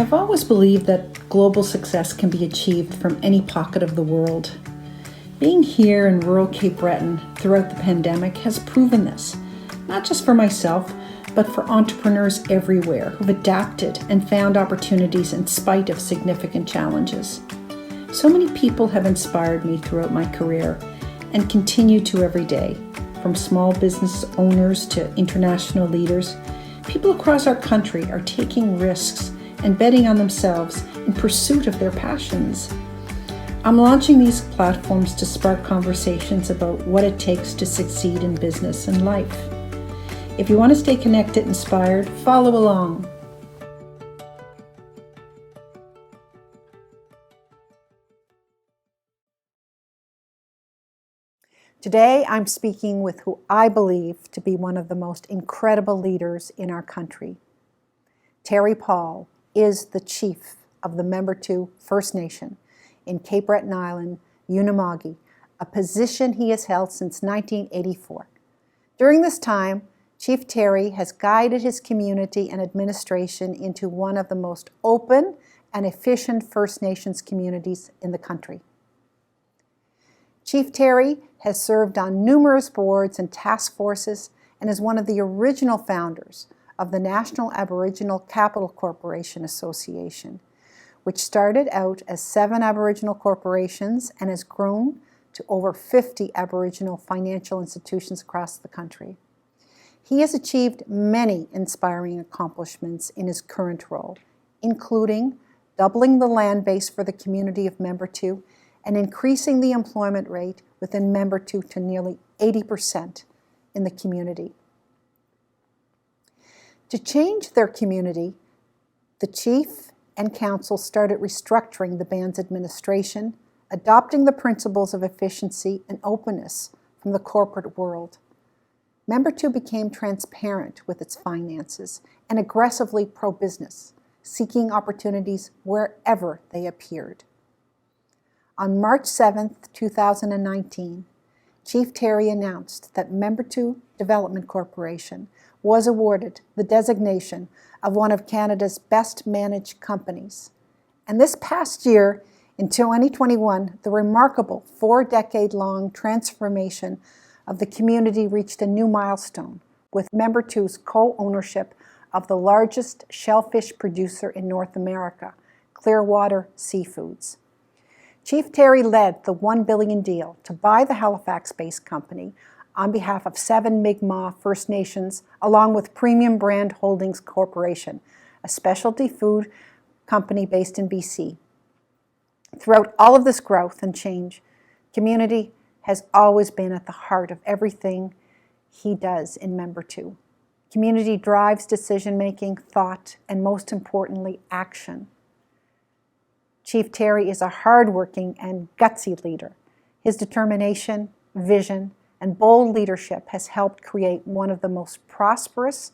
I've always believed that global success can be achieved from any pocket of the world. Being here in rural Cape Breton throughout the pandemic has proven this, not just for myself, but for entrepreneurs everywhere who've adapted and found opportunities in spite of significant challenges. So many people have inspired me throughout my career and continue to every day, from small business owners to international leaders. People across our country are taking risks and betting on themselves in pursuit of their passions. I'm launching these platforms to spark conversations about what it takes to succeed in business and life. If you want to stay connected and inspired, follow along. Today, I'm speaking with who I believe to be one of the most incredible leaders in our country. Terry Paul is the chief of the Membertou First Nation in Cape Breton Island, Unama'ki, a position he has held since 1984. During this time, Chief Terry has guided his community and administration into one of the most open and efficient First Nations communities in the country. Chief Terry has served on numerous boards and task forces and is one of the original founders of the National Aboriginal Capital Corporation Association, which started out as 7 Aboriginal corporations and has grown to over 50 Aboriginal financial institutions across the country. He has achieved many inspiring accomplishments in his current role, including doubling the land base for the community of Membertou and increasing the employment rate within Membertou to nearly 80% in the community. To change their community, the chief and council started restructuring the band's administration, adopting the principles of efficiency and openness from the corporate world. Membertou became transparent with its finances and aggressively pro-business, seeking opportunities wherever they appeared. On March 7, 2019, Chief Terry announced that Membertou Development Corporation was awarded the designation of one of Canada's best managed companies. And this past year, in 2021, the remarkable 4-decade-long transformation of the community reached a new milestone, with Membertou's co-ownership of the largest shellfish producer in North America, Clearwater Seafoods. Chief Terry led the $1 billion deal to buy the Halifax-based company on behalf of 7 Mi'kmaq First Nations, along with Premium Brand Holdings Corporation, a specialty food company based in BC. Throughout all of this growth and change, community has always been at the heart of everything he does in Membertou. Community drives decision-making, thought, and most importantly, action. Chief Terry is a hardworking and gutsy leader. His determination, vision, and bold leadership has helped create one of the most prosperous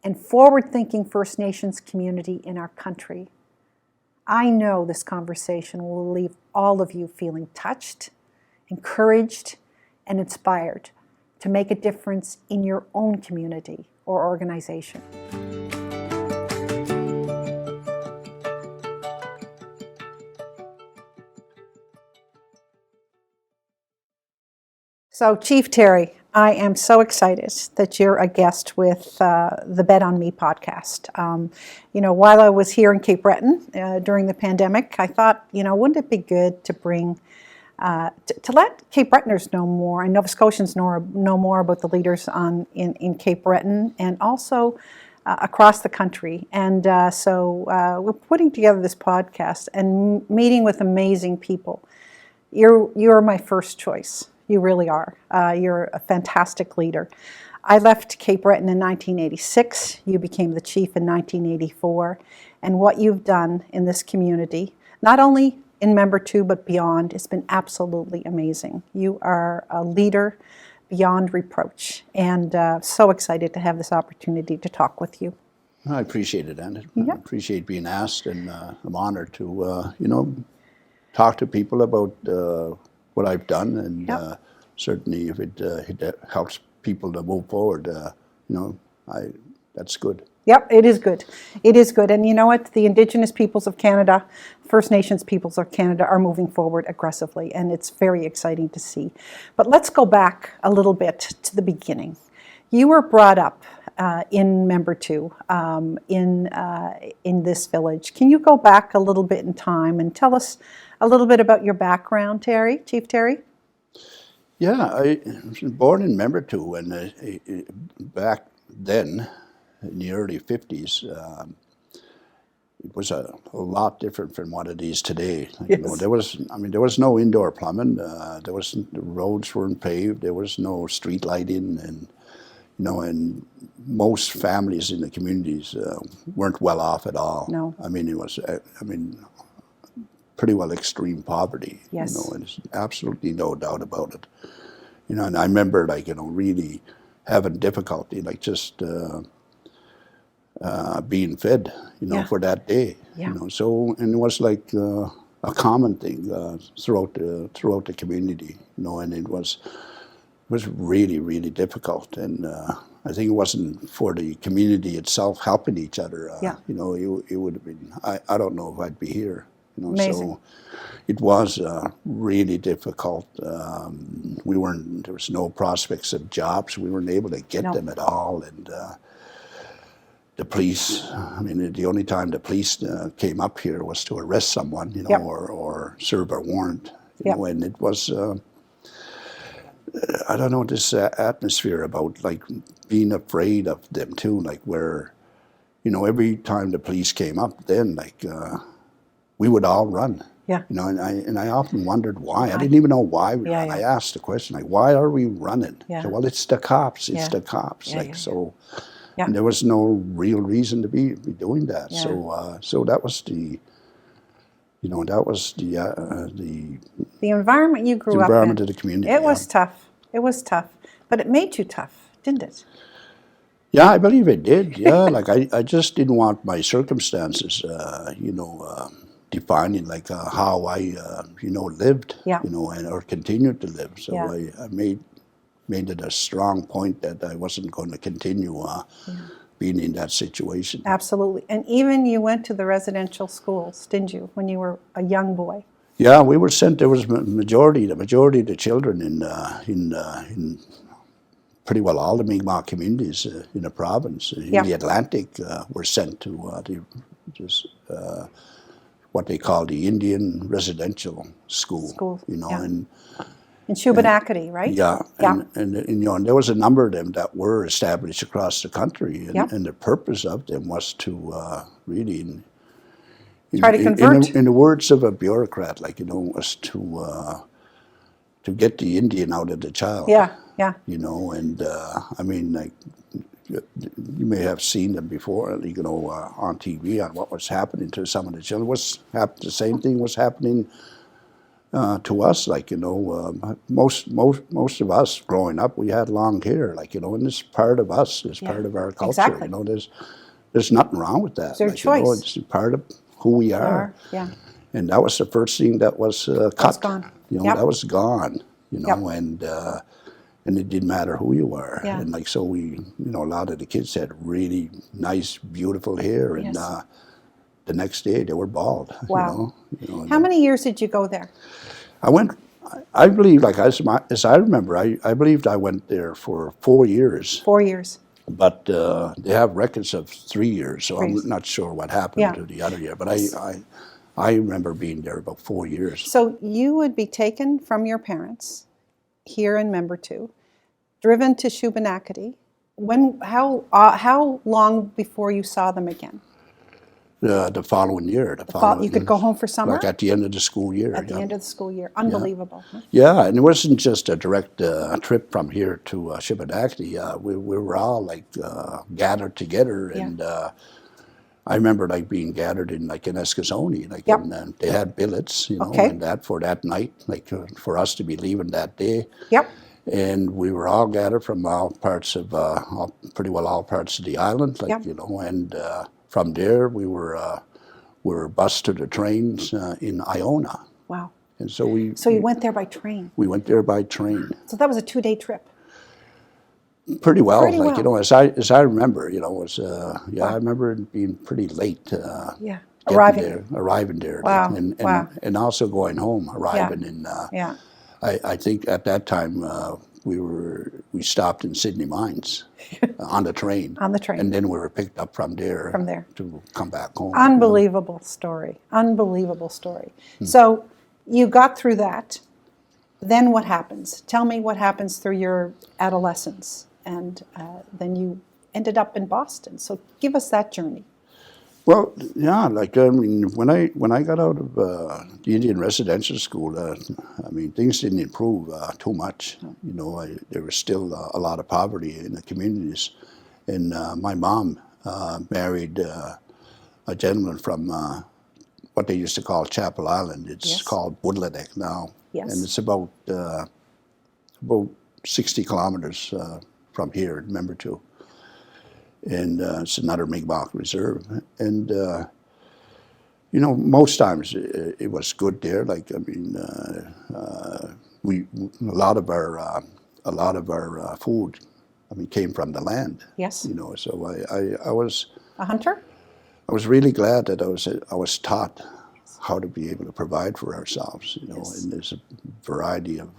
and forward-thinking First Nations community in our country. I know this conversation will leave all of you feeling touched, encouraged, and inspired to make a difference in your own community or organization. So, Chief Terry, I am so excited that you're a guest with the Bet on Me podcast. While I was here in Cape Breton during the pandemic, I thought, wouldn't it be good to bring, to let Cape Bretoners know more and Nova Scotians know more about the leaders in Cape Breton and also across the country. And so we're putting together this podcast and meeting with amazing people. You're my first choice. You really are. You're a fantastic leader. I left Cape Breton in 1986. You became the chief in 1984. And what you've done in this community, not only in Membertou but beyond, has been absolutely amazing. You are a leader beyond reproach. And so excited to have this opportunity to talk with you. I appreciate it, Anna. Yeah. I appreciate being asked, and I'm honored to, talk to people about what I've done, and certainly if it helps people to move forward, that's good. Yep, it is good. It is good. And you know what? The Indigenous peoples of Canada, First Nations peoples of Canada are moving forward aggressively, and it's very exciting to see. But let's go back a little bit to the beginning. You were brought up in Membertou, in this village. Can you go back a little bit in time and tell us a little bit about your background, Terry, Chief Terry? Yeah, I was born in Membertou, and back then, in the early 50s, it was a lot different from what it is today. Yes. You know, there was no indoor plumbing. The roads weren't paved. There was no street lighting, and and most families in the communities weren't well off at all. No. I mean, it was, pretty well extreme poverty. Yes. And there's absolutely no doubt about it. And I remember, really having difficulty, just being fed, for that day. Yeah. So, and it was like a common thing throughout the community, and it was really, really difficult. And I think it wasn't for the community itself helping each other. It would have been, I don't know if I'd be here. Amazing. So it was really difficult. There was no prospects of jobs. We weren't able to get them at all. And the police, the only time the police came up here was to arrest someone, or serve a warrant. And it was, I don't know, this atmosphere about being afraid of them too, where, every time the police came up, then we would all run. Yeah. And I often wondered why. I didn't even know why we ran. Yeah. I asked the question, why are we running? Yeah. So, well, it's the cops. It's the cops. So. Yeah. And there was no real reason to be doing that. Yeah. So that was the environment you grew up in. The environment of the community. It was tough. It was tough, but it made you tough, didn't it? Yeah, I believe it did. Yeah, I just didn't want my circumstances, defining how I, lived, or continued to live. So I made it a strong point that I wasn't going to continue being in that situation. Absolutely. And even you went to the residential schools, didn't you, when you were a young boy? Yeah, we were sent. There was the majority of the children in pretty well all the Mi'kmaq communities in the province, in the Atlantic, were sent to what they call the Indian Residential School. And in Shubenacadie, right? Yeah, and there was a number of them that were established across the country, and the purpose of them was to really try to convert. In the words of a bureaucrat, was to get the Indian out of the child. Yeah. And you may have seen them before, on TV, on what was happening to some of the children. The same thing was happening to us, most of us growing up, we had long hair, and it's part of us, it's part of our culture. Exactly. There's nothing wrong with that. It's your choice. It's part of who we are. Yeah. And that was the first thing that was cut. That's gone. That was gone. And it didn't matter who you were. Yeah. And so we, a lot of the kids had really nice, beautiful hair, and the next day they were bald. Wow. How many years did you go there? I believe, as I remember, I believed I went there for 4 years. 4 years. But they have records of 3 years, so I'm not sure what happened to the other year. But I remember being there about 4 years. So you would be taken from your parents here in Membertou, driven to Shubenacadie. How long before you saw them again? The following year. You could go home for summer? At the end of the school year. At the end of the school year. Unbelievable. Huh? Yeah, and it wasn't just a direct trip from here to Shubenacadie. We were all gathered together, and I remember being gathered in Eskasoni, and they had billets, and that for that night, for us to be leaving that day. Yep. And we were all gathered from all parts of, pretty well all parts of the island, and from there we were bused to the trains in Iona. Wow. And so you went there by train? We went there by train. So that was a 2-day trip? Pretty well, Pretty like, well. you know, as I remember, you know, it was, I remember it being pretty late, Yeah. getting arriving there, like, Wow. and, Wow. and also going home, arriving in, Yeah. I think at that time, we stopped in Sydney Mines on the train. On the train. And then we were picked up from there. From there. To come back home. Unbelievable story. Unbelievable story. Hmm. So you got through that. Then what happens? Tell me what happens through your adolescence. And then you ended up in Boston. So give us that journey. Well, yeah, like, I mean, when I got out of the Indian residential school, I mean, things didn't improve too much. You know, there was still a lot of poverty in the communities. And my mom married a gentleman from what they used to call Chapel Island. It's Yes. called Woodladeck now. Yes. And it's about 60 kilometers from here in Membertou. And it's another Mi'kmaq reserve. And, you know, most times it was good there. Like, I mean, a lot of our food, I mean, came from the land. Yes. You know, so I was A hunter? I was really glad that I was taught how to be able to provide for ourselves. You know, Yes. and there's a variety of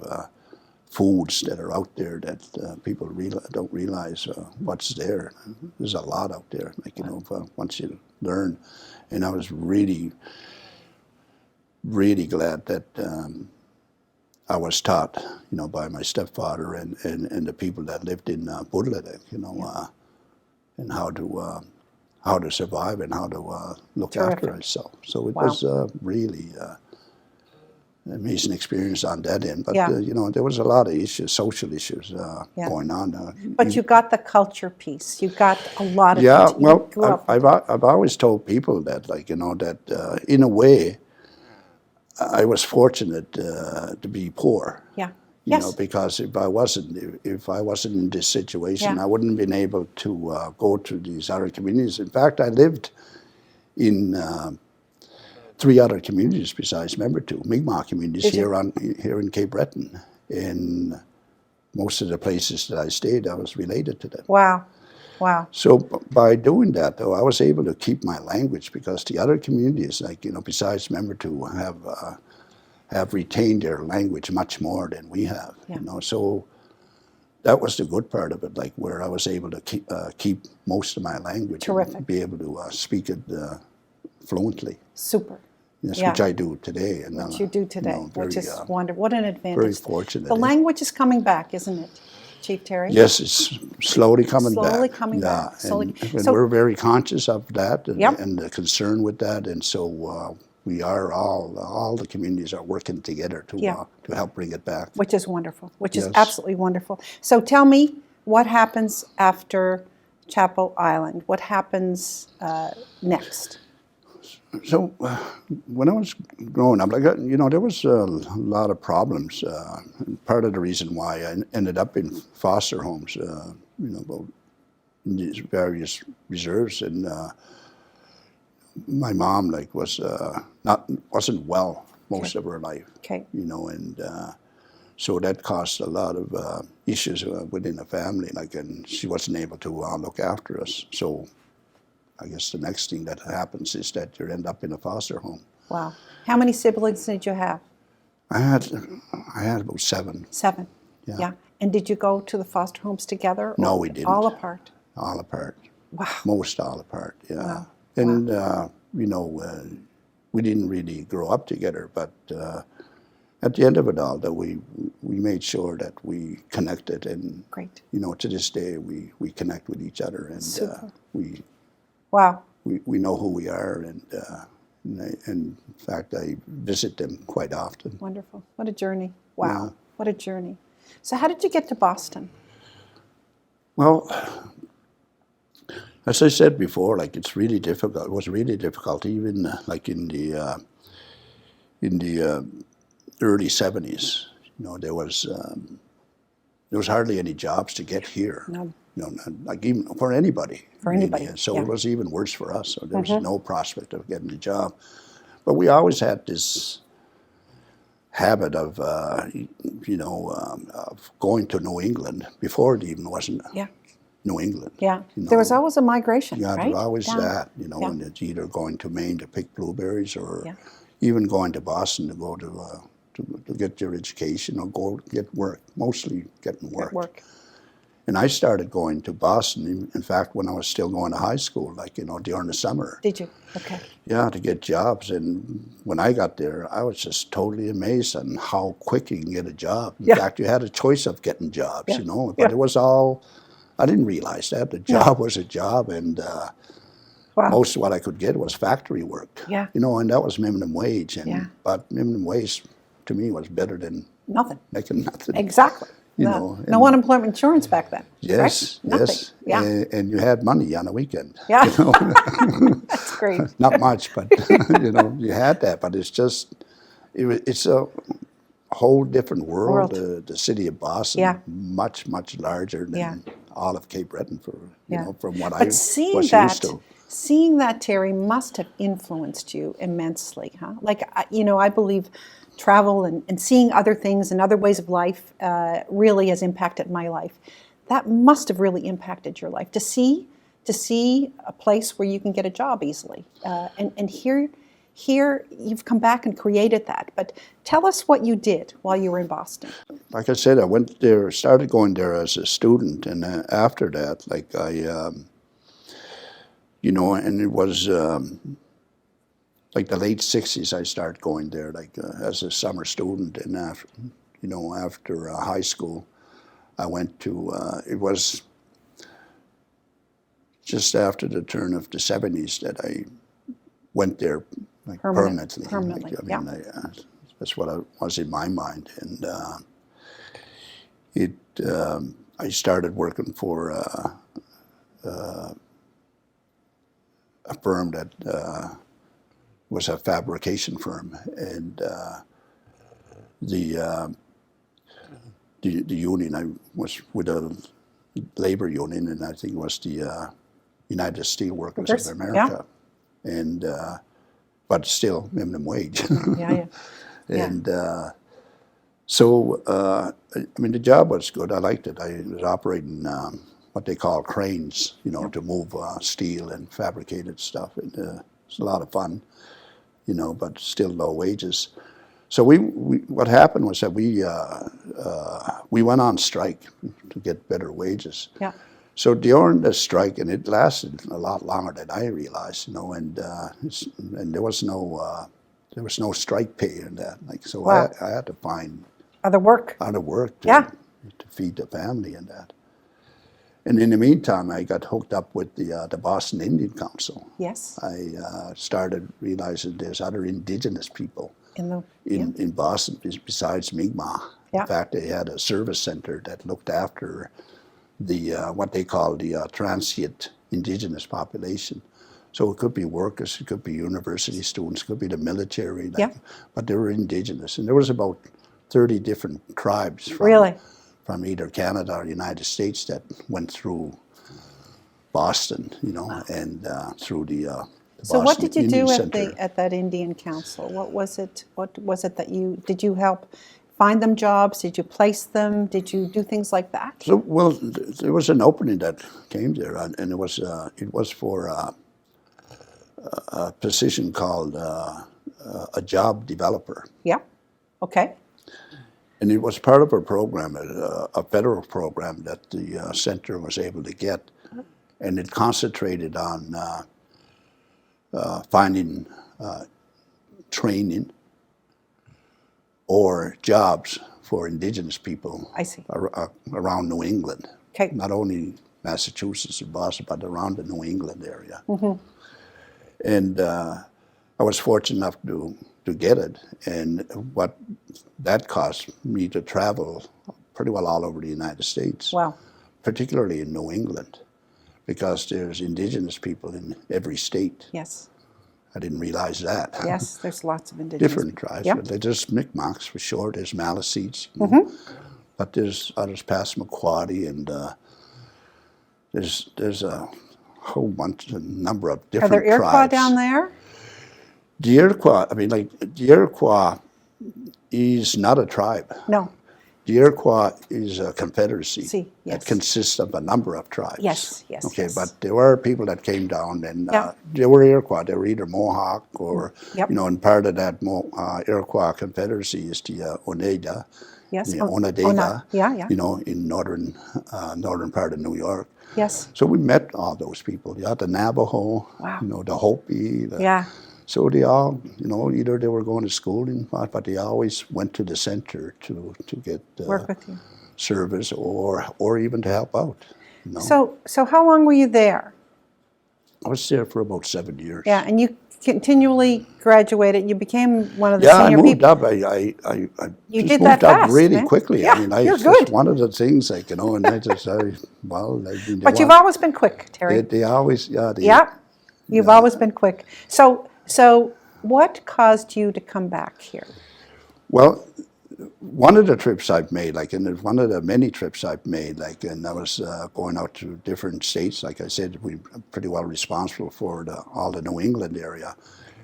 foods that are out there that people don't realize what's there. There's a lot out there, like, you know, once you learn. And I was really, really glad that I was taught, you know, by my stepfather and the people that lived in Budladeck, you know, and how to survive and how to look after ourselves. So it was really an amazing experience on that end. But, you know, there was a lot of issues, social issues going on. But you got the culture piece. You got a lot of Yeah, it. You well, grew up with I've always told people that, like, you know, that in a way, I was fortunate to be poor. Yeah. You Yes. know, because if I wasn't in this situation, Yeah. I wouldn't have been able to go to these other communities. In fact, I lived in 3 other communities besides Membertou, Mi'kmaq communities here in Cape Breton. And most of the places that I stayed, I was related to them. Wow. Wow. So by doing that, though, I was able to keep my language because the other communities, like, you know, besides Membertou, have retained their language much more than we have. Yeah. You know, so that was the good part of it, like, where I was able to keep most of my language. Terrific. And be able to speak it fluently. Super. Yes, Yeah. which I do today. And Which you do today, you know, which very, is wonderful. What an advantage. very fortunate. The language is coming back, isn't it, Chief Terry? Yes, it's slowly coming back. Slowly coming back. Slowly. And So- we're very conscious of that and, Yep. and the concern with that. And so we are all the communities are working together to help bring it back. Which is wonderful, which is Yes. absolutely wonderful. So tell me, what happens after Chapel Island? What happens next? So when I was growing up, like, you know, there was a lot of problems. Part of the reason why I ended up in foster homes, you know, in these various reserves, and my mom, like, wasn't well most of her life. Okay. You know, and so that caused a lot of issues within the family. Like, and she wasn't able to look after us. So I guess the next thing that happens is that you end up in a foster home. Wow. How many siblings did you have? I had about 7. 7. Yeah. And did you go to the foster homes together? No, or we didn't. All apart? All apart. Wow. Most all apart, yeah. Wow. And, you know, we didn't really grow up together, but at the end of it all, that we made sure that we connected. And, Great. you know, to this day, we connect with each other. And Super. Wow. We know who we are, and in fact, I visit them quite often. Wonderful. What a journey. Wow. Yeah. What a journey. So how did you get to Boston? Well, as I said before, like, it's really difficult. It was really difficult, even like in the early 70s. You know, there was hardly any jobs to get here. No. You know, not, like, even for anybody. For anybody, And so yeah. it was even worse for us. So there was no prospect of getting a job. But we always had this habit of, of going to New England before it even wasn't Yeah. New England. Yeah. You There was know. always a migration, Yeah, right? there's always Down. that, Yeah. and it's either going to Maine to pick blueberries or Yeah. even going to Boston to go to get your education or go get work, mostly getting work. At work. And I started going to Boston, in fact, when I was still going to high school, like, during the summer. Did you? Okay. Yeah, to get jobs. And when I got there, I was just totally amazed on how quick you can get a job. In Yeah. fact, you had a choice of getting jobs, Yeah. but Yeah. it was all, I didn't realize that. The job was a job, and Wow. most of what I could get was factory work. Yeah. And that was minimum wage. Yeah. But minimum wage, to me, was better than Nothing. making nothing. Exactly. No unemployment insurance back then. Yes, right? Nothing. yes. Yeah. And you had money on the weekend. Yeah. That's great. Not much, but you had that. But it's a whole different world. The city of Boston, Yeah. much, much larger than Yeah. all of Cape Breton, Yeah. from what But I was used to. seeing that, Terry, must have influenced you immensely, huh? Like, I believe travel and seeing other things and other ways of life really has impacted my life. That must have really impacted your life, to see a place where you can get a job easily. And here you've come back and created that. But tell us what you did while you were in Boston. Like I said, I went there, started going there as a student, and after that, like and it was like the late '60s. I started going there, like as a summer student, and after high school, I went to. It was just after the turn of the '70s that I went there, like permanently. Permanently, That's what was in my mind, and I started working for a firm that was a fabrication firm, and the union, I was with a labor union, and I think it was the United Steelworkers of America, and but still minimum wage. Yeah. And so, the job was good. I liked it. I was operating what they call cranes, to move steel and fabricated stuff. And it's a lot of fun, but still low wages. So what happened was that we went on strike to get better wages. Yeah. So during the strike, and it lasted a lot longer than I realized, and there was no strike pay in that. So Wow. I had to find Other work. to feed the family and that. And in the meantime, I got hooked up with the Boston Indian Council. Yes. I started realizing there's other indigenous people In Boston besides Mi'kmaq. Yeah. In fact, they had a service center that looked after the what they call the transient indigenous population. So it could be workers, it could be university students, it could be the military, but they were indigenous. And there was about 30 different tribes from either Canada or the United States that went through Boston, and through the So Boston what did you Indian do Center. at that Indian Council? What was it that did you help find them jobs? Did you place them? Did you do things like that? So, well, there was an opening that came there, and it was for a position called a job developer. Yeah. Okay. And it was part of a program, a federal program that the center was able to get, and it concentrated on finding training or jobs for indigenous people I see. Around New England. Okay. Not only Massachusetts or Boston, but around the New England area. Mm-hmm. And I was fortunate enough to get it, and what that cost me to travel pretty well all over the United States. Wow. Particularly in New England, because there's indigenous people in every state. Yes. I didn't realize that. Yes, there's lots of indigenous Different people. tribes. Yeah. But there's Mi'kmaqs for sure. There's Maliseets. Mm-hmm. But there's others past McQuarrie, and there's a whole number of different tribes. Are there Iroquois down there? The Iroquois, the Iroquois is not a tribe. No. The Iroquois is a confederacy See, yes. that consists of a number of tribes. Yes, yes, Okay, yes. but there were people that came down, and Yeah. they were Iroquois. They were either Mohawk or, Yep. and part of that Iroquois confederacy is the Oneida, Yes. the Onondaga, Yeah. in northern part of New York. Yes. So we met all those people. Yeah, the Navajo, Wow. the Hopi. Yeah. So they all, either they were going to school, but they always went to the center to get Work with you. service or even to help out. So how long were you there? I was there for about 7 years. Yeah, and you continually graduated. You became one of the Yeah, I senior moved people. up. I You just did moved that up fast, really man. quickly. Yeah, I mean, you're it's just good. one of the things, and I just, But you've always been quick, Terry. they always, You've always been quick. So what caused you to come back here? Well, one of the trips I've made, and one of the many trips I've made, and I was going out to different states. Like I said, we're pretty well responsible for all the New England area.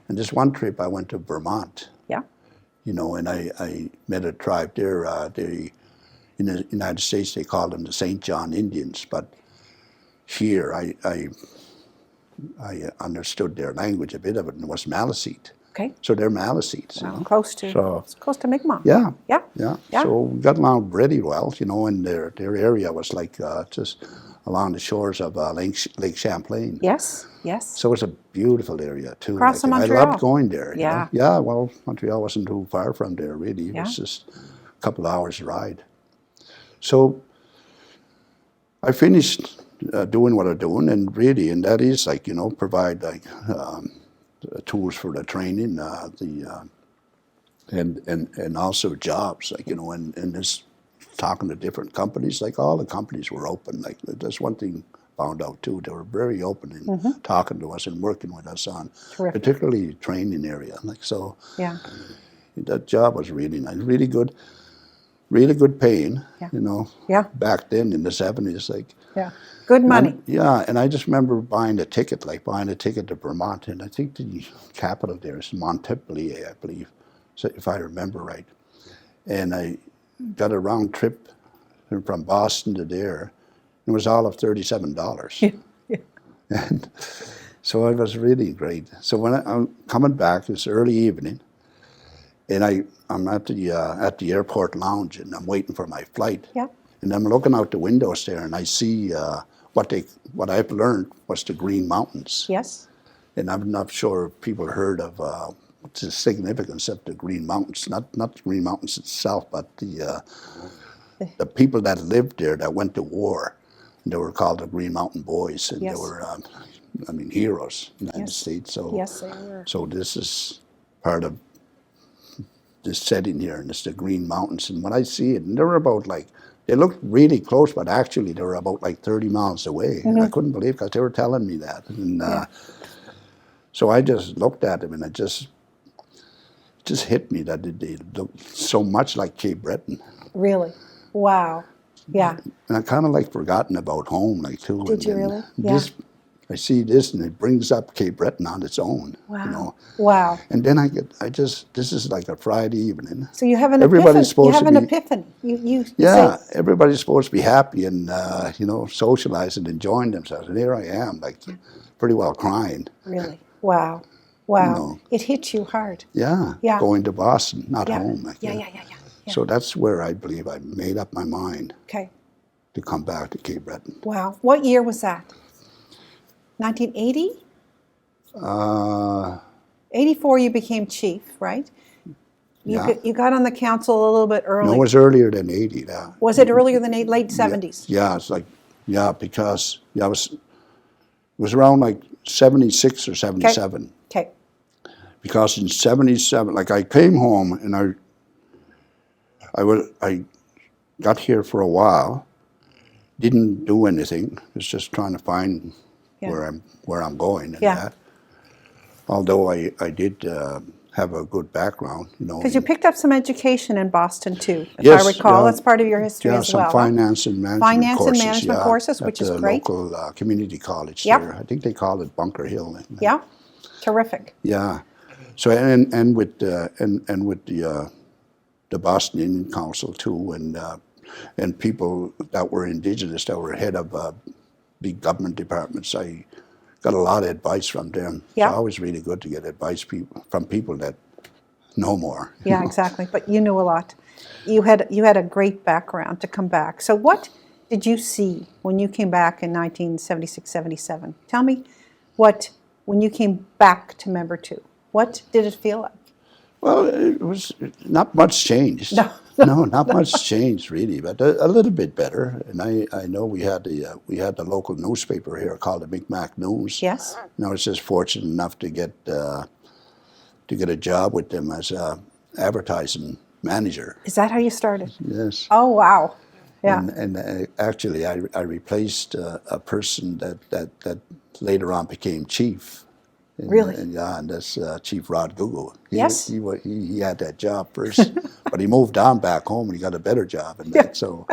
And this one trip, I went to Vermont. Yeah. And I met a tribe there. In the United States, they call them the St. John Indians, but here I understood their language a bit of it, and it was Maliseet. Okay. So they're Maliseets. Well, close to Mi'kmaq. Yeah. Yeah. Yeah. Yeah. So we got along pretty well, and their area was just along the shores of Lake Champlain. Yes. Yes. So it's a beautiful area too. Across from I Montreal. loved going there. you Yeah. know. Yeah. Well, Montreal wasn't too far from there really. It Yeah. was just a couple of hours ride. So I finished doing what I'm doing, and that is provide tools for the training, and also jobs, and just talking to different companies. All the companies were open. That's one thing I found out too. They were very open in talking to us and working with us on, Terrific. particularly training area. So Yeah. that job was really nice, really good paying. Yeah. Yeah. Back then in the 70s, Yeah. Good money. And I just remember buying a ticket to Vermont, and I think the capital there is Montpelier, I believe, so if I remember right. And I got a round trip from Boston to there. It was all of $37. Yeah. And so it was really great. So when I'm coming back, it's early evening, and I'm at the airport lounge, and I'm waiting for my flight. Yeah. And I'm looking out the windows there, and I see what I've learned was the Green Mountains. Yes. And I'm not sure if people heard of what's the significance of the Green Mountains. Not the Green Mountains itself, but the people that lived there that went to war. And they were called the Green Mountain Boys, and Yes. they were, heroes in the United Yes. States. So, Yes, they were. So this is part of this setting here, and it's the Green Mountains. And when I see it, and they were about they looked really close, but actually they were about 30 miles away. And I couldn't believe it because they were telling me that. And so I just looked at them, and it just hit me that they looked so much like Cape Breton. Really? Wow. Yeah. And I kind of forgotten about home, too. Did you really? I see this, and it brings up Cape Breton on its own. Wow. Wow. And then this is like a Friday evening. So you have an Everybody's epiphany. supposed You have to an be- epiphany. You Yeah, say, everybody's supposed to be happy and socialize and enjoying themselves. And here I am, pretty well crying. really? Wow. Wow. No. It hit you hard. Yeah, Yeah. going to Boston, not Yeah. home. Yeah. So that's where I believe I made up my mind Okay. to come back to Cape Breton. Wow. What year was that? 1980? 84 you became chief, right? You got on the council a little bit early. No, it was earlier than 80. Yeah. Was it earlier than late 70s? Yeah, it's because it was around 76 or 77. Okay. Because in 77, I came home and I got here for a while, didn't do anything, was just trying to find where I'm going and that. Although I did have a good background, Because you picked up some education in Boston too, if Yes, I recall. yeah. That's part of your history as well. some finance and management courses. Which is at the great. local community college Yep. there. I think they call it Bunker Hill. Yeah, terrific. Yeah. So and with the the Boston Indian Council too, and people that were Indigenous that were head of big government departments. I got a lot of advice from them. Yeah. It's always really good to get advice from people that know more. Yeah, exactly. But you knew a lot. You had a great background to come back. So what did you see when you came back in 1976, 77? Tell me when you came back to Membertou, what did it feel like? Well, it was not much changed. No. No, not much changed really, but a little bit better. And I know we had the local newspaper here called the Mi'kmaq News. Yes. And I was just fortunate enough to get a job with them as a advertising manager. Is that how you started? Yes. Oh, wow. Yeah. And actually, I replaced a person that later on became chief. Really? And that's Chief Rod Google. Yes. He had that job first, but he moved on back home and he got a better job. And that, so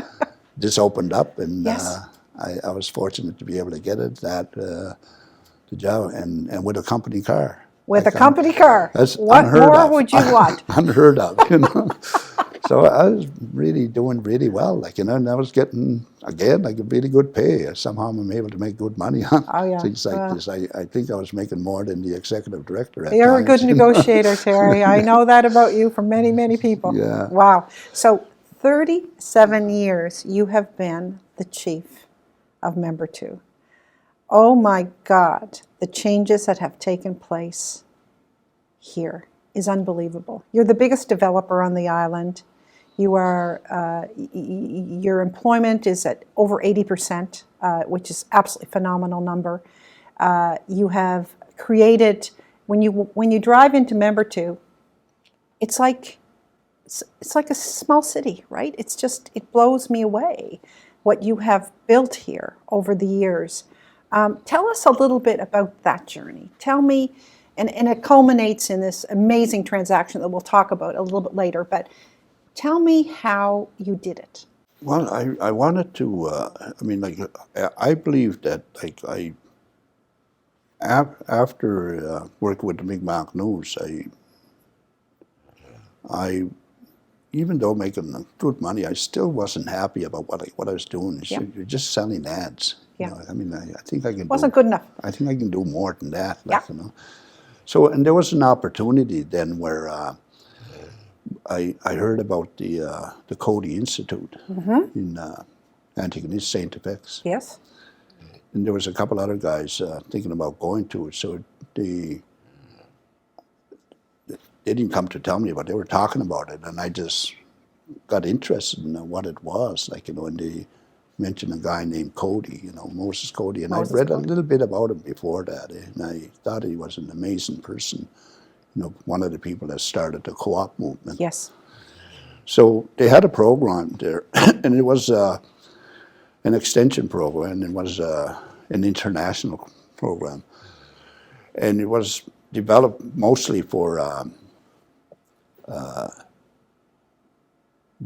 this opened up, and Yes. I was fortunate to be able to get the job, and with a company car. With a company car. That's What unheard more of. would you want? Unheard of, you know. So I was really doing really well, and I was getting, again, like a really good pay. Somehow I'm able to make good money on things like this. I think I was making more than the executive director at You're a times. good negotiator, Terry. I know that about you from many, many people. Yeah. Wow. So 37 years you have been the chief of Membertou. Oh my God, the changes that have taken place here is unbelievable. You're the biggest developer on the island. You are, your employment is at over 80%, which is absolutely phenomenal number. You have created, when you drive into Membertou, it's like a small city, right? It blows me away what you have built here over the years. Tell us a little bit about that journey. Tell me, and it culminates in this amazing transaction that we'll talk about a little bit later, but tell me how you did it. Well, I wanted to, I believe that, after working with the Mi'kmaq News, I even though making good money, I still wasn't happy about what I was doing. You're just selling ads. Yeah. You know, I think I can. Wasn't good enough. I think I can do more than that. Yeah. You know. So, and there was an opportunity then where I heard about the Cody Institute in Antigonish, St. FX. Yes. And there was a couple other guys thinking about going to it. So they didn't come to tell me, but they were talking about it, and I just got interested in what it was. And they mentioned a guy named Cody, Moses Cody, and I'd read a little bit about him before that, and I thought he was an amazing person. One of the people that started the co-op movement. Yes. So they had a program there, and it was an extension program, and it was an international program, and it was developed mostly for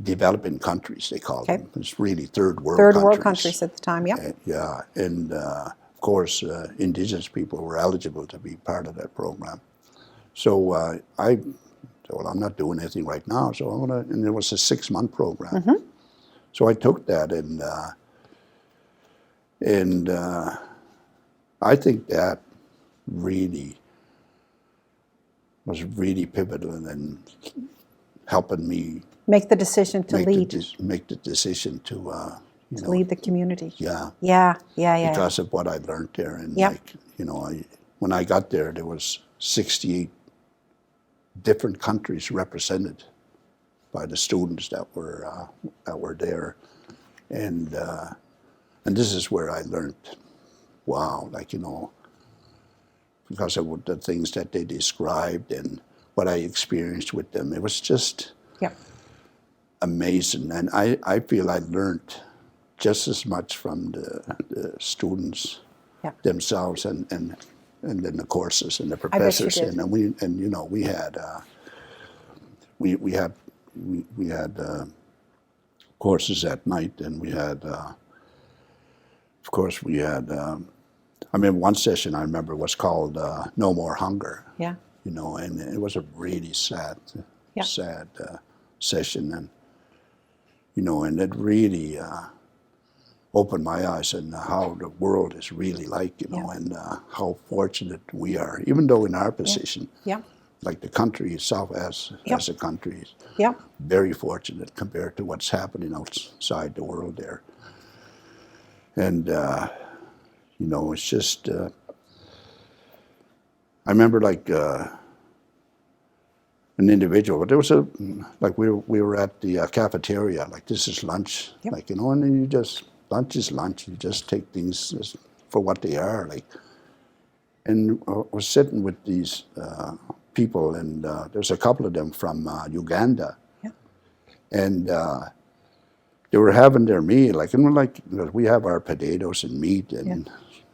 developing countries, they called them. It's really third world countries. Third world countries at the time, yeah. Yeah, and of course, indigenous people were eligible to be part of that program. So I said, well, I'm not doing anything right now, so I'm gonna. And it was a 6-month program. So I took that, and I think that really was really pivotal in helping me make the decision to lead. Make the decision to lead the community. Yeah. Yeah. Because of what I learned there, and when I got there, there was 68 different countries represented by the students that were there, and this is where I learned, wow, because of the things that they described and what I experienced with them, it was just amazing, and I feel I learned just as much from the students themselves and then the courses and the professors, and we had courses at night, and we had of course we had I remember one session I remember was called No More Hunger. Yeah. And it was a really sad session, and and it really opened my eyes on how the world is really like, and how fortunate we are, even though in our position, like the country itself as a country is very fortunate compared to what's happening outside the world there. And, it's just, I remember like an individual, but there was we were at the cafeteria, like this is lunch, like, and then lunch is lunch, you just take things for what they are, like, and I was sitting with these people, and there's a couple of them from Uganda, and they were having their meal, like, and we have our potatoes and meat and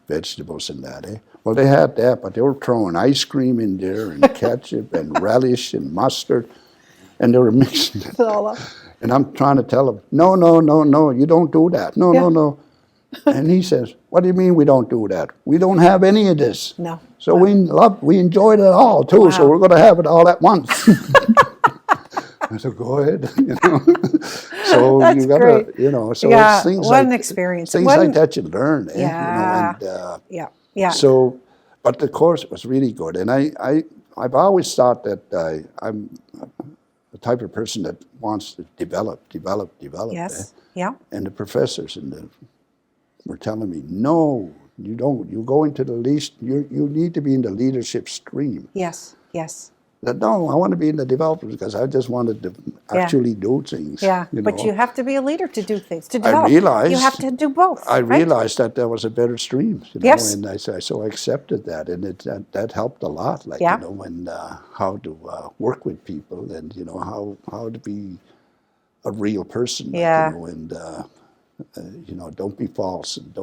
vegetables and that, eh? Well, they had that, but they were throwing ice cream in there and ketchup and relish and mustard, and they were mixing it all up. And I'm trying to tell him, no, you don't do that. No. And he says, what do you mean we don't do that? We don't have any of this. No. So we enjoyed it all too, so we're going to have it all at once. I said, go ahead, So That's you got to, so it's things what like an experience. Things like that you learn, So, but the course was really good, and I've always thought that I'm the type of person that wants to develop. Yes. And the professors were telling me, no, you don't. You go into the least. You need to be in the leadership stream. Yes. That, no, I want to be in the development because I just wanted to actually do things. Yeah, but you have to be a leader to do things, to develop. I realized, you have to do both. I realized that there was a better stream, Yes. And I accepted that, and that helped a lot, like, and how to work with people, and how to be a real person, like, and don't be false, and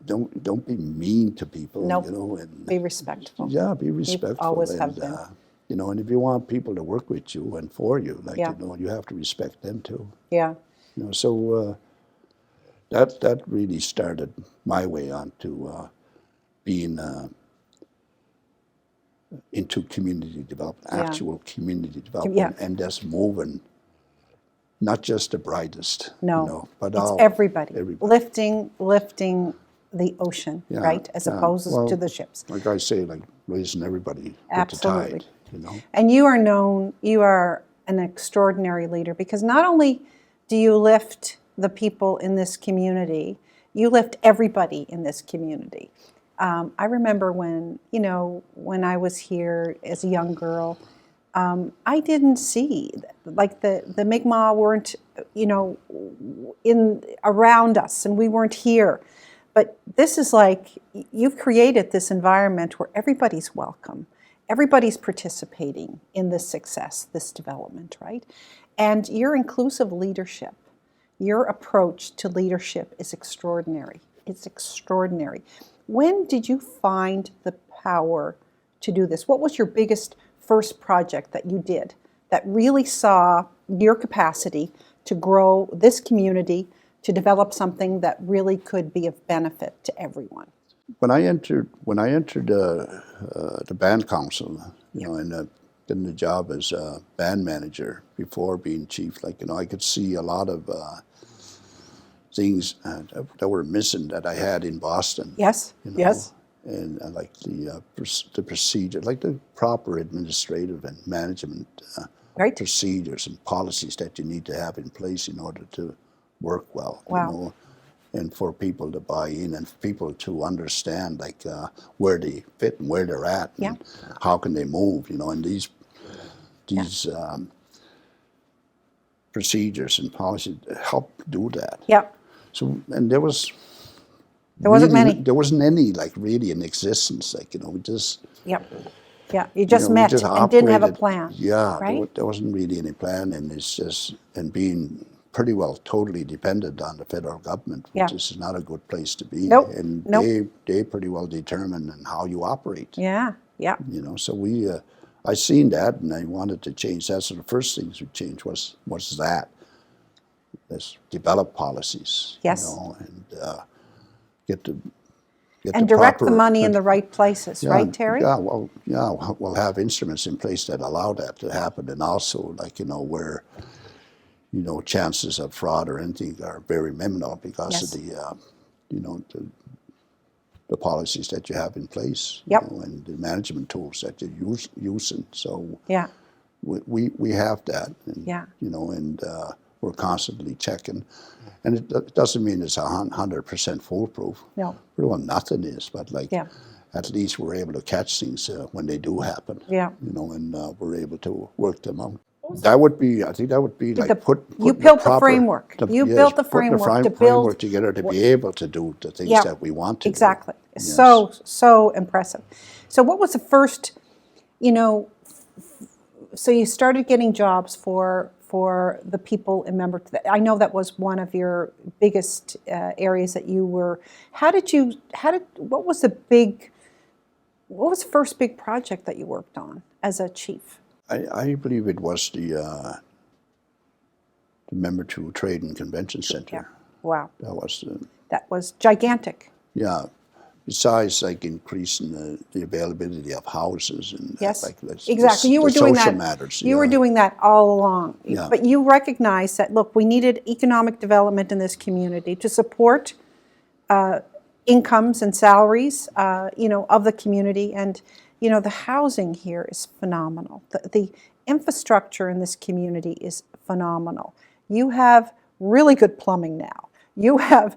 don't be mean to people. Nope. And be respectful. Yeah, be respectful. You always and, have been. And if you want people to work with you and for you, like you have to respect them too. Yeah. So that really started my way on to being into community development, actual community development, and just moving. Not just the brightest, but it's all, everybody. Lifting the ocean, right, as opposed to the ships. Like I say, like raising everybody Absolutely. with the tide, And you are an extraordinary leader, because not only do you lift the people in this community, you lift everybody in this community. I remember when I was here as a young girl, I didn't see, like, the Mi'kmaq weren't, around us, and we weren't here. But this is like, you've created this environment where everybody's welcome. Everybody's participating in this success, this development, right? And your inclusive leadership, your approach to leadership is extraordinary. It's extraordinary. When did you find the power to do this? What was your biggest first project that you did that really saw your capacity to grow this community, to develop something that really could be of benefit to everyone? When I entered the band council, and getting the job as a band manager before being chief, like, I could see a lot of things that were missing that I had in Boston. Yes. Yes. And like the procedure, like the proper administrative and management procedures and policies that you need to have in place in order to work well. Wow. And for people to buy in, and for people to understand, like, where they fit and where they're at, and how can they move, and these procedures and policies help do that. Yep. So, and there wasn't any, like, really in existence, like, we just... Yep. Yeah, you just met and didn't have a plan. Yeah, right? There wasn't really any plan, and it's just, and being pretty well totally dependent on the federal government, which is not a good place to be. Nope. And they pretty well determine how you operate. Yeah, yeah. So I seen that, and I wanted to change that. So the first things we changed was that. Let's develop policies. Yes. And get the get And the direct the proper- money in the right places, Yeah, right, Terry? Yeah, we'll have instruments in place that allow that to happen, and also, like, where, chances of fraud or anything are very minimal because of Yes. the policies that you have in place, Yep. and the management tools that you're using. So Yeah, we have that, and, Yeah. and we're constantly checking. And it doesn't mean it's 100% foolproof. no, Well, nothing is, but like, Yeah. at least we're able to catch things when they do happen. Yeah. And we're able to work them out. That would be, I think that would be like you putting built the framework. You built the putting framework to build framework together to be able to do the things Yeah, that we want to exactly. do. Yes. So impressive. So what was the first, so you started getting jobs for the people in Membertou. I know that was one of your biggest areas that you were. What was the first big project that you worked on as a chief? I believe it was the Membertou Trade and Convention Center. Yeah. Wow. That was gigantic. Yeah. Besides, like, increasing the availability of houses and Yes, like exactly. You were the doing social that. matters. You were doing that all along. Yeah. But you recognized that, look, we needed economic development in this community to support incomes and salaries, of the community. And, the housing here is phenomenal. The infrastructure in this community is phenomenal. You have really good plumbing now. You have,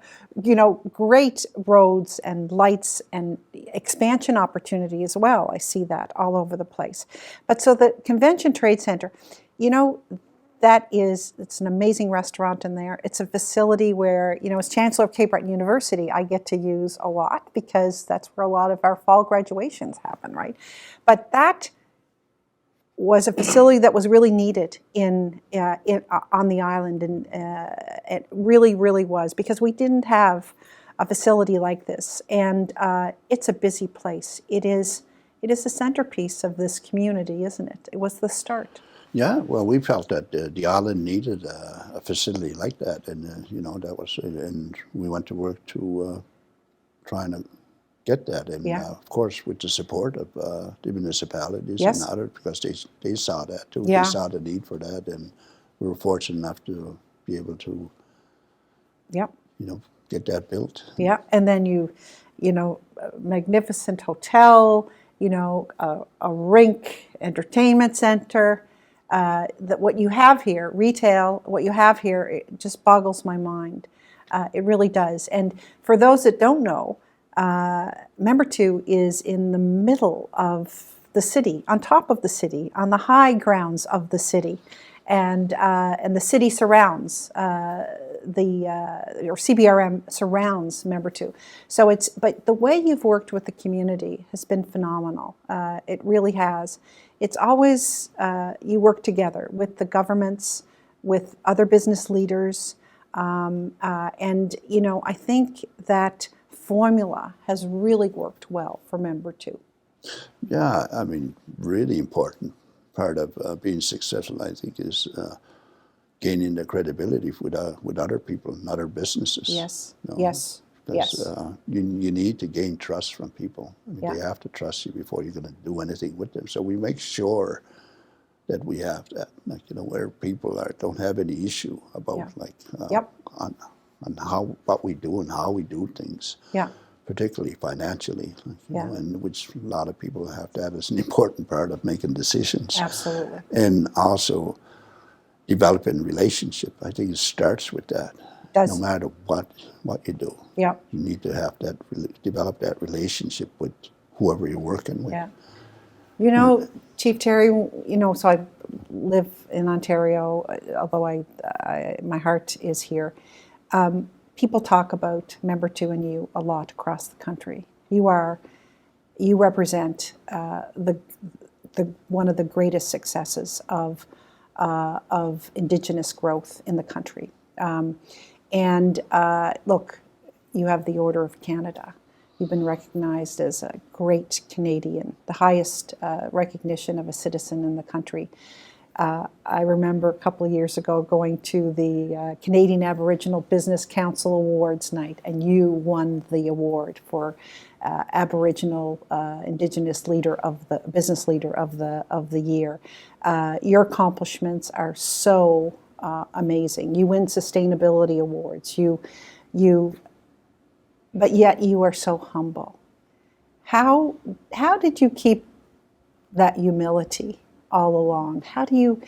great roads and lights and expansion opportunity as well. I see that all over the place. But so the Convention Trade Center, it's an amazing restaurant in there. It's a facility where, as Chancellor of Cape Breton University, I get to use a lot because that's where a lot of our fall graduations happen, right? But that was a facility that was really needed on the island, and it really, really was, because we didn't have a facility like this, and it's a busy place. It is the centerpiece of this community, isn't it? It was the start. Yeah, well, we felt that the island needed a facility like that, and that was, and we went to work to trying to get that, and of course with the support of the municipalities Yes. and others, because they saw that too. Yeah. They saw the need for that, and we were fortunate enough to be able to, Yep. get that built. Yeah, and then a magnificent hotel, a rink, entertainment center. What you have here, retail, what you have here, it just boggles my mind. It really does. And for those that don't know, Membertou is in the middle of the city, on top of the city, on the high grounds of the city, and the city surrounds or CBRM surrounds Membertou. So but the way you've worked with the community has been phenomenal. It really has. It's always you work together with the governments, with other business leaders, and I think that formula has really worked well for Membertou. Yeah, I mean, really important part of being successful, I think, is gaining the credibility with other people and other businesses. Yes, you know, yes, because, yes. You need to gain trust from people. I mean, Yeah. They have to trust you before you're going to do anything with them. So we make sure that we have that, where people don't have any issue about Yep. on what we do and how we do things. Yeah. Particularly financially, Yeah. and which a lot of people have that as an important part of making decisions. Absolutely. And also developing relationship. I think it starts with that. No matter what you do, Yeah. you need to have that develop that relationship with whoever you're working with. Yeah. Chief Terry, so I live in Ontario, although my heart is here. People talk about Membertou and you a lot across the country. You represent the one of the greatest successes of Indigenous growth in the country. Look, you have the Order of Canada. You've been recognized as a great Canadian, the highest recognition of a citizen in the country. I remember a couple of years ago going to the Canadian Aboriginal Business Council Awards night, and you won the award for Aboriginal Indigenous leader of the business leader of the year. Your accomplishments are so amazing. You win sustainability awards. But yet you are so humble. How did you keep that humility all along? How do you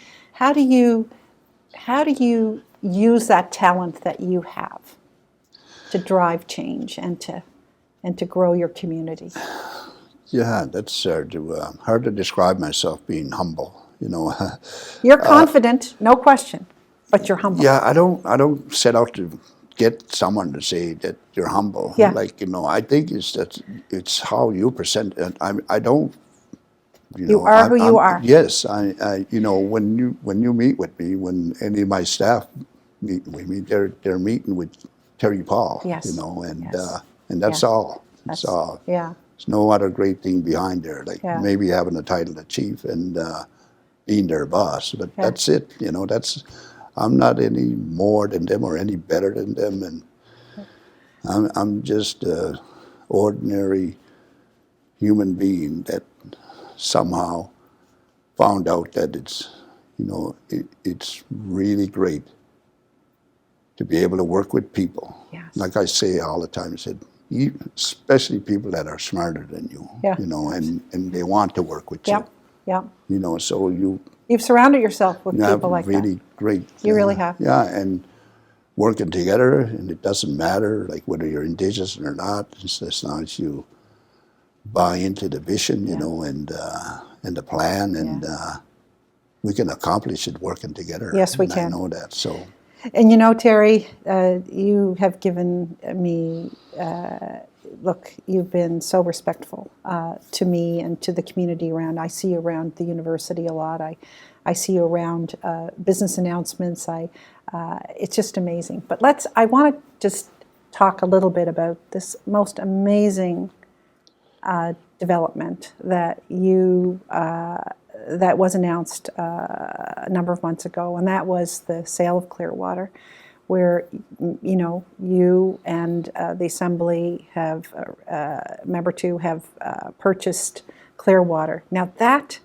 use that talent that you have to drive change and to grow your community? Yeah, that's hard to describe myself being humble. You're confident, no question, but you're humble. Yeah, I don't set out to get someone to say that you're humble. Yeah. I think it's how you present it. I don't. You are who you are. Yes, I when you meet with me, when any of my staff meet with me, they're meeting with Terry Paul. Yes. And Yes. and that's Yeah. all. That's all. Yeah. There's no other great thing behind there, like Yeah. maybe having a title of chief and being their boss, but Yeah. that's it. I'm not any more than them or any better than them, and I'm just a ordinary human being that somehow found out that it's really great to be able to work with people. Yes. Like I say all the time, I said, especially people that are smarter than you, Yeah. and they want to work with Yep. Yep. you. So You've surrounded yourself with have people like really that. great. You really have. Yeah, and working together, and it doesn't matter like whether you're Indigenous or not, as long as you buy into the vision, and the plan, and we can accomplish it working together. Yes, we and can. I know that. So And Terry, you have given me, look, you've been so respectful to me and to the community around. I see you around the university a lot. I see you around business announcements. It's just amazing. But I want to just talk a little bit about this most amazing development that that was announced a number of months ago, and that was the sale of Clearwater, where you and the Assembly have Membertou have purchased Clearwater. Now that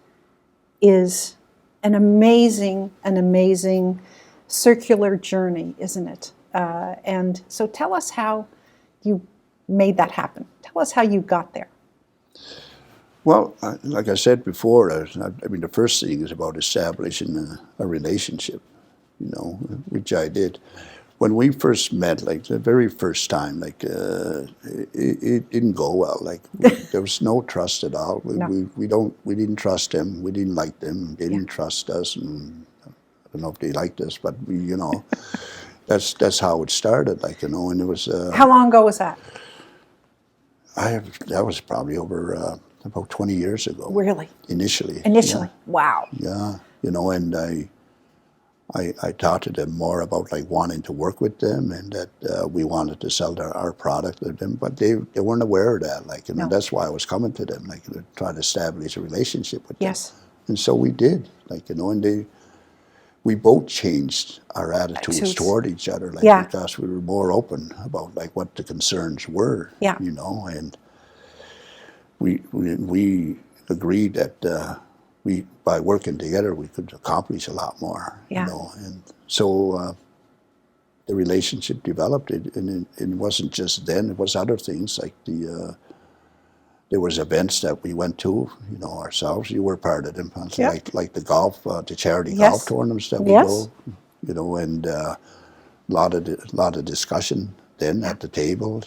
is an amazing circular journey, isn't it? And so tell us how you made that happen. Tell us how you got there. Well, like I said before, the first thing is about establishing a relationship, which I did. When we first met, like the very first time, it didn't go well. Like there was no trust at all. We didn't trust them. We didn't like them. They didn't trust us, and I don't know if they liked us, but that's how it started. And it was. How long ago was that? That was probably over about 20 years ago. Really? Initially. Wow. Yeah, and I talked to them more about wanting to work with them, and that we wanted to sell our product to them, but they weren't aware of that. No. That's why I was coming to them, to try to establish a relationship with them. Yes. And so we did, and we both changed our attitudes toward each other, because we were more open about what the concerns were. Yeah. And we agreed that by working together we could accomplish a lot more. Yeah. And so the relationship developed, and it wasn't just then. It was other things like there was events that we went to, ourselves. You were part of them, like the golf, the charity golf tournaments that we go, and a lot of discussion then at the table,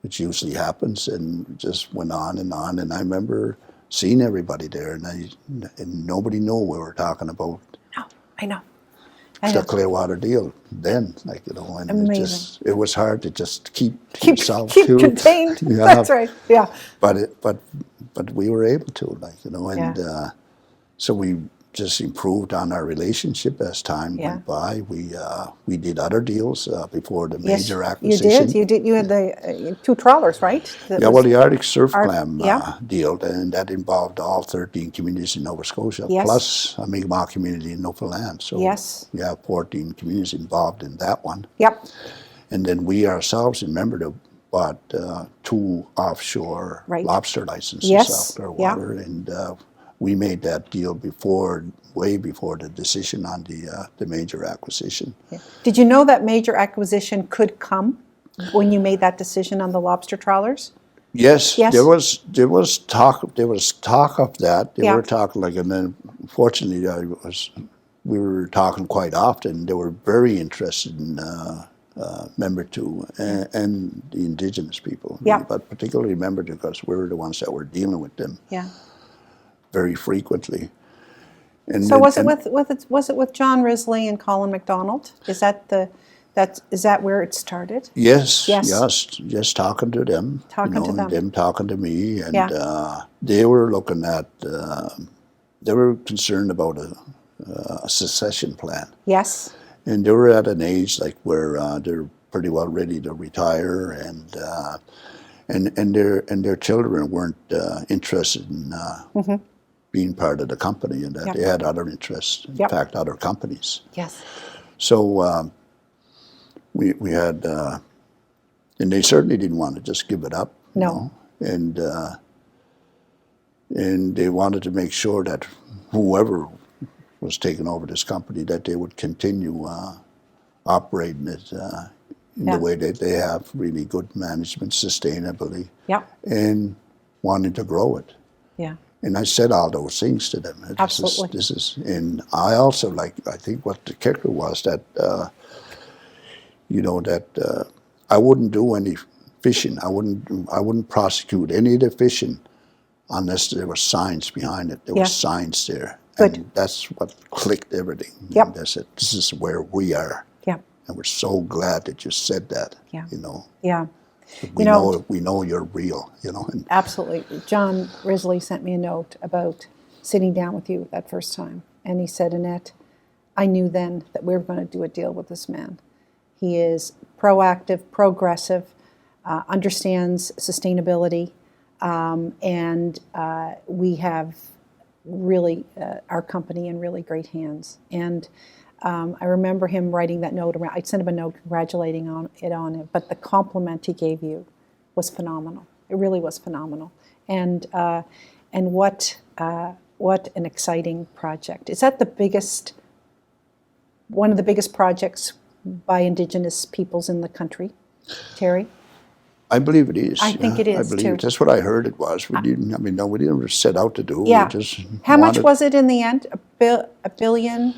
which usually happens, and just went on. And I remember seeing everybody there, and nobody knew we were talking about. No, I know. The Clearwater deal then, and amazing. it was hard to just keep yourself contained. That's right. Yeah. But we were able to, and so we just improved on our relationship as time went by. We did other deals before the major acquisition. You did. You had the 2 trawlers, right? Well, the Arctic Surf Clam deal, and that involved all 13 communities in Nova Scotia, plus a Mi'kmaq community in Newfoundland. So we have 14 communities involved in that one. Yep. And then we ourselves in Membertou bought 2 offshore lobster licenses off Clearwater, and we made that deal way before the decision on the major acquisition. Yeah. Did you know that major acquisition could come when you made that decision on the lobster trawlers? Yes. There was talk of that. They were talking and then fortunately we were talking quite often. They were very interested in Membertou and the Indigenous people, but particularly Membertou because we were the ones that were dealing with them very frequently. And so was it with John Risley and Colin MacDonald? Is that where it started? Yes. Just talking to them, them talking to me, and they were looking at. They were concerned about a succession plan. Yes. And they were at an age where they're pretty well ready to retire, and their children weren't interested in being part of the company, and that they had other interests. In fact, other companies. Yes. So we had, and they certainly didn't want to just give it up. No. And they wanted to make sure that whoever was taking over this company, that they would continue operating it in the way that they have, really good management, sustainability, and wanting to grow it. Yeah. And I said all those things to them. Absolutely. And I also I think what the kicker was that, I wouldn't do any fishing. I wouldn't prosecute any of the fishing unless there were signs behind it. There were signs there. Good. And that's what clicked everything. Yep. They said, this is where we are. Yeah. And we're so glad that you said that. Yeah. Yeah. We know you're real, And absolutely. John Risley sent me a note about sitting down with you that first time. And he said, Annette, I knew then that we were going to do a deal with this man. He is proactive, progressive, understands sustainability, and we have really our company in really great hands. And I remember him writing that note around. I sent him a note congratulating on it, but the compliment he gave you was phenomenal. It really was phenomenal. And what an exciting project. Is that one of the biggest projects by Indigenous peoples in the country, Terry? I believe it is. I think it is, too. That's what I heard it was. We didn't set out to do. Yeah. We just How much was it in the end? A billion?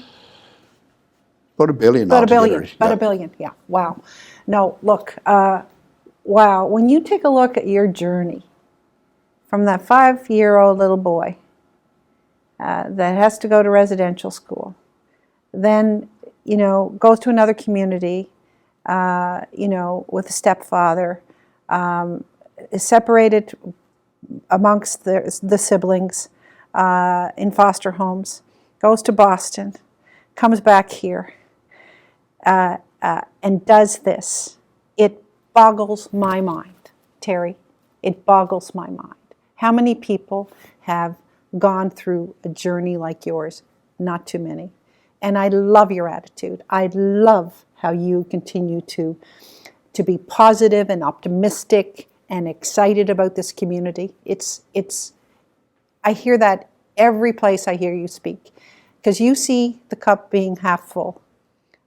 About $1 billion. About $1 billion, yeah. Wow. No, look, wow. When you take a look at your journey from that 5-year-old little boy that has to go to residential school, then, goes to another community, with a stepfather, is separated amongst the siblings in foster homes, goes to Boston, comes back here, and does this. It boggles my mind, Terry. It boggles my mind. How many people have gone through a journey like yours? Not too many. And I love your attitude. I love how you continue to be positive and optimistic and excited about this community. I hear that every place I hear you speak, because you see the cup being half full,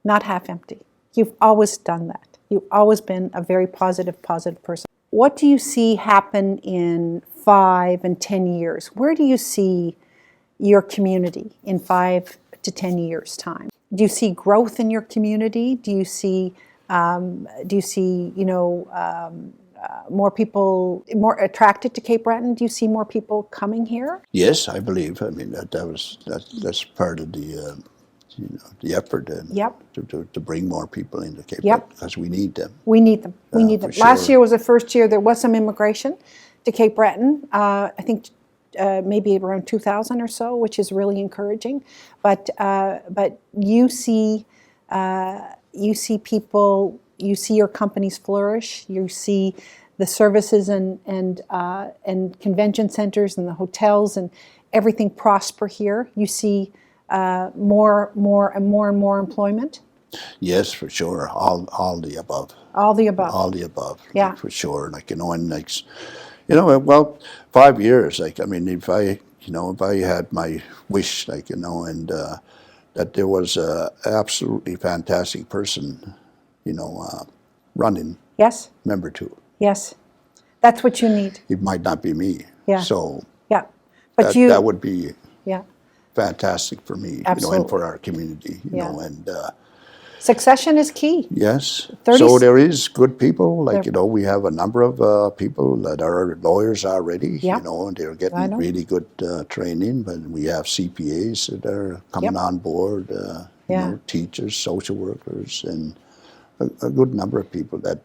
not half empty. You've always done that. You've always been a very positive person. What do you see happen in 5 and 10 years? Where do you see your community in 5 to 10 years' time? Do you see growth in your community? Do you see more people more attracted to Cape Breton? Do you see more people coming here? Yes, I believe. That's part of the effort to bring more people into Cape Breton, because we need them. We need them. Last year was the first year there was some immigration to Cape Breton. I think maybe around 2,000 or so, which is really encouraging. But you see people, you see your companies flourish. You see the services and convention centers and the hotels and everything prosper here. You see more and more employment. Yes, for sure. All the above. All the above. All the above. Yeah. Like, for sure. Like, and like, well, 5 years. Like, I mean, if I had my wish, like, and that there was a absolutely fantastic person, running Yes. Membertou. Yes. That's what you need. It might not be me. Yeah. So Yeah. But that would be yeah. fantastic for me, Absolutely. and for our community, Yeah. and succession is key. yes. 30 So there is good people, like, we have a number of people that are lawyers already, Yeah. and they're I getting know. really good training, but we have CPAs that are coming Yep. on board, Yeah. teachers, social workers, and a good number of people that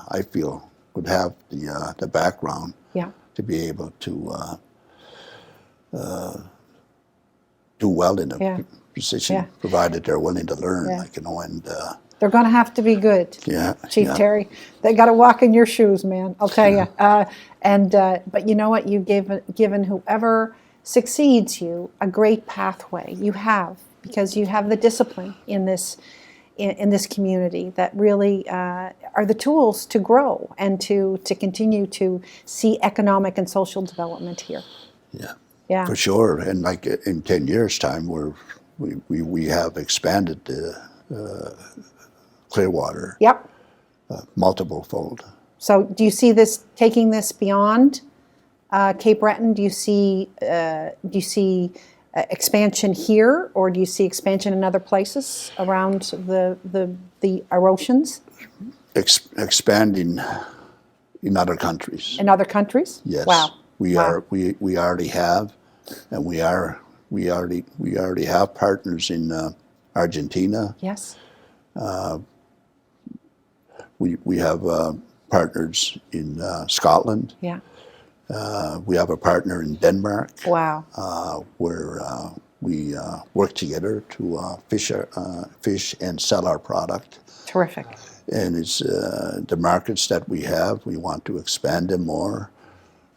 I feel would have the background Yeah. to be able to do well in a Yeah. position, Yeah. provided they're willing to learn, Yeah. like, and They're going to have to be good. yeah, Chief yeah. Terry, they got to walk in your shoes, man. I'll tell you. But you know what? You've given whoever succeeds you a great pathway. You have, because you have the discipline in this community that really are the tools to grow and to continue to see economic and social development here. Yeah, Yeah. for sure. And like in 10 years' time, we have expanded the Clearwater Yep. multiple fold. So do you see this taking this beyond Cape Breton? Do you see expansion here, or do you see expansion in other places around the oceans? Expanding in other countries. In other countries? Yes. Wow. We Wow. are. We already have, and we already have partners in Argentina. Yes. We have partners in Scotland. Yeah. We have a partner in Denmark. Wow. Where we work together to fish and sell our product. Terrific. And it's the markets that we have, we want to expand them more.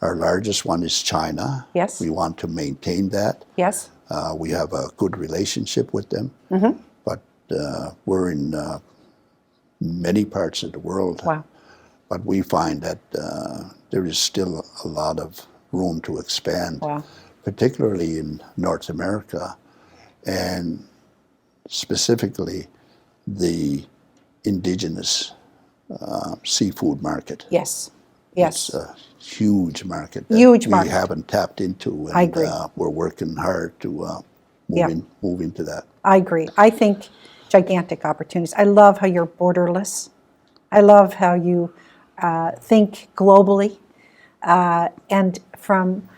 Our largest one is China. Yes. We want to maintain that. Yes. We have a good relationship with them. Mm-hmm. But we're in many parts of the world. Wow. But we find that there is still a lot of room to expand, Wow. particularly in North America, and specifically the indigenous seafood market. Yes. Yes. It's a huge market that Huge we market. haven't tapped into, and I agree. We're working hard to Yeah. move into that. I agree. I think gigantic opportunities. I love how you're borderless. I love how you think globally. And from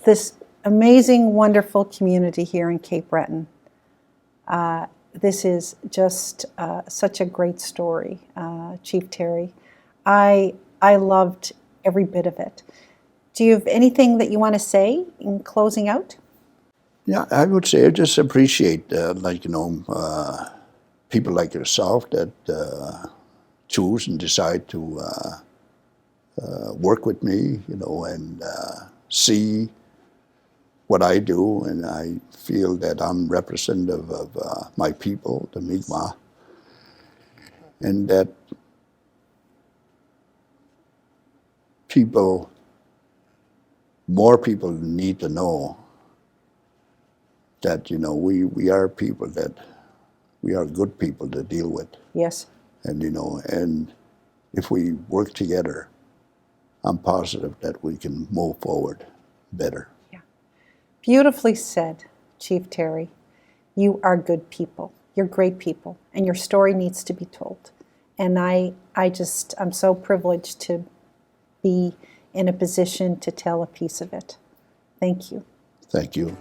this amazing, wonderful community here in Cape Breton, this is just such a great story, Chief Terry. I loved every bit of it. Do you have anything that you want to say in closing out? Yeah, I would say I just appreciate, people like yourself that choose and decide to work with me, and see what I do, and I feel that I'm representative of my people, the Mi'kmaq, and that more people need to know that, we are people that, we are good people to deal with. Yes. And, and if we work together, I'm positive that we can move forward better. Yeah. Beautifully said, Chief Terry. You are good people. You're great people, and your story needs to be told. And I'm so privileged to be in a position to tell a piece of it. Thank you. Thank you.